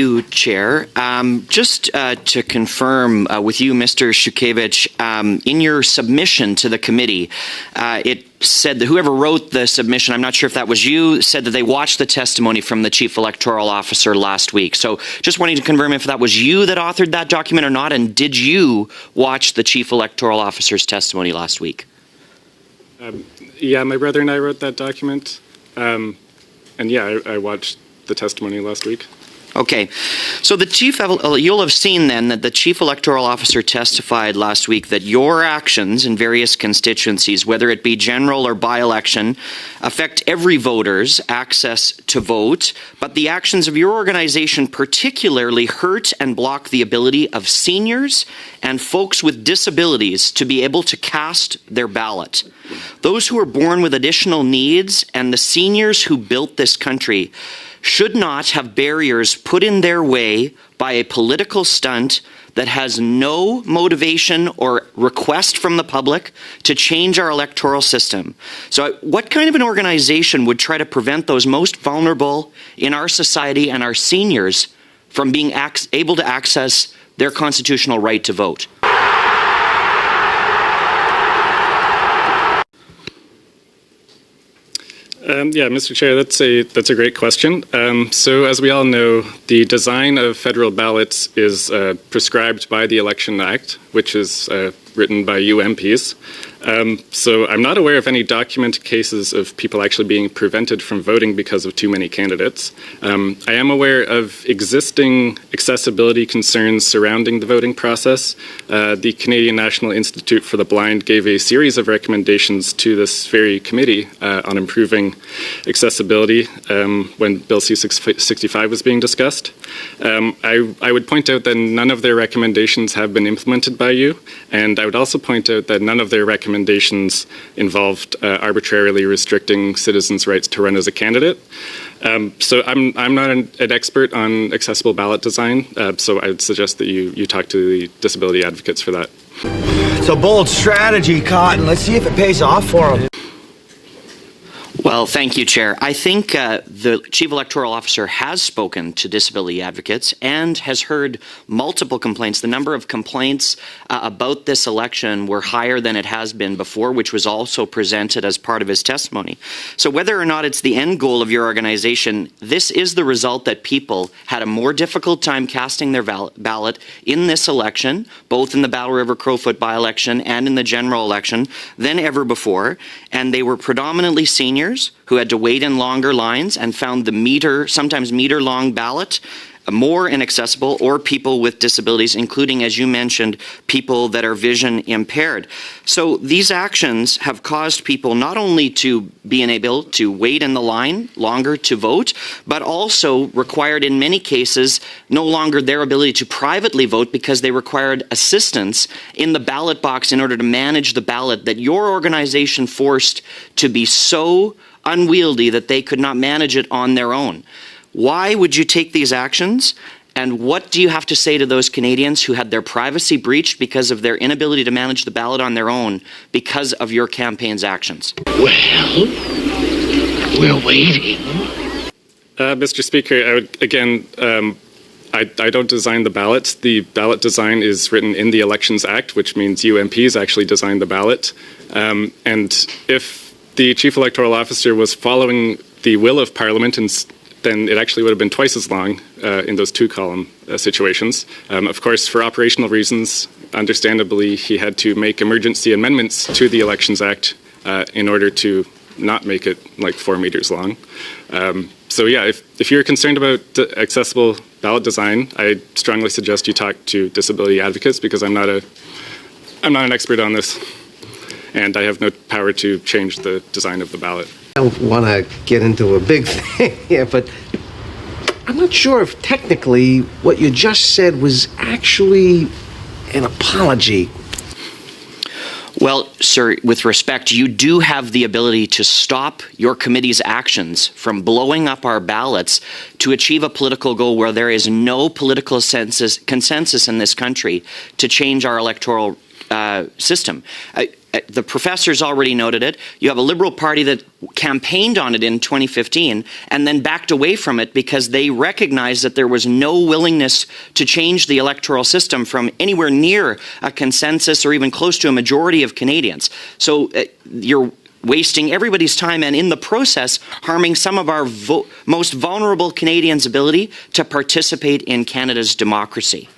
you, Chair. Just to confirm with you, Mr. Shukevich, in your submission to the committee, it said that whoever wrote the submission, I'm not sure if that was you, said that they watched the testimony from the Chief Electoral Officer last week. So just wanting to confirm if that was you that authored that document or not, and did you watch the Chief Electoral Officer's testimony last week? Yeah, my brother and I wrote that document. And yeah, I watched the testimony last week. Okay, so you'll have seen then that the Chief Electoral Officer testified last week that your actions in various constituencies, whether it be general or by-election, affect every voter's access to vote, but the actions of your organization particularly hurt and block the ability of seniors and folks with disabilities to be able to cast their ballot. Those who are born with additional needs and the seniors who built this country should not have barriers put in their way by a political stunt that has no motivation or request from the public to change our electoral system. So what kind of an organization would try to prevent those most vulnerable in our society and our seniors from being able to access their constitutional right to vote? Yeah, Mr. Chair, that's a great question. So as we all know, the design of federal ballots is prescribed by the Election Act, which is written by you MPs. So I'm not aware of any documented cases of people actually being prevented from voting because of too many candidates. I am aware of existing accessibility concerns surrounding the voting process. The Canadian National Institute for the Blind gave a series of recommendations to this very committee on improving accessibility when Bill C-65 was being discussed. I would point out that none of their recommendations have been implemented by you, and I would also point out that none of their recommendations involved arbitrarily restricting citizens' rights to run as a candidate. So I'm not an expert on accessible ballot design, so I would suggest that you talk to the disability advocates for that. It's a bold strategy, Cotton. Let's see if it pays off for them. Well, thank you, Chair. I think the Chief Electoral Officer has spoken to disability advocates and has heard multiple complaints. The number of complaints about this election were higher than it has been before, which was also presented as part of his testimony. So whether or not it's the end goal of your organization, this is the result that people had a more difficult time casting their ballot in this election, both in the Battle River Crowfoot by-election and in the general election, than ever before. And they were predominantly seniors who had to wait in longer lines and found the sometimes meter-long ballot more inaccessible, or people with disabilities, including, as you mentioned, people that are vision impaired. So these actions have caused people not only to be unable to wait in the line longer to vote, but also required in many cases no longer their ability to privately vote because they required assistance in the ballot box in order to manage the ballot that your organization forced to be so unwieldy that they could not manage it on their own. Why would you take these actions? And what do you have to say to those Canadians who had their privacy breached because of their inability to manage the ballot on their own because of your campaign's actions? Well, we're waiting. Mr. Speaker, I would, again, I don't design the ballots. The ballot design is written in the Elections Act, which means you MPs actually design the ballot. And if the Chief Electoral Officer was following the will of Parliament, then it actually would have been twice as long in those two-column situations. Of course, for operational reasons, understandably, he had to make emergency amendments to the Elections Act in order to not make it like 4 meters long. So yeah, if you're concerned about accessible ballot design, I strongly suggest you talk to disability advocates, because I'm not an expert on this, and I have no power to change the design of the ballot. I don't want to get into a big thing here, but I'm not sure if technically what you just said was actually an apology. Well, sir, with respect, you do have the ability to stop your committee's actions from blowing up our ballots to achieve a political goal where there is no political consensus in this country to change our electoral system. The professors already noted it. You have a Liberal Party that campaigned on it in 2015 and then backed away from it because they recognized that there was no willingness to change the electoral system from anywhere near a consensus or even close to a majority of Canadians. So you're wasting everybody's time and in the process harming some of our most vulnerable Canadians' ability to participate in Canada's democracy.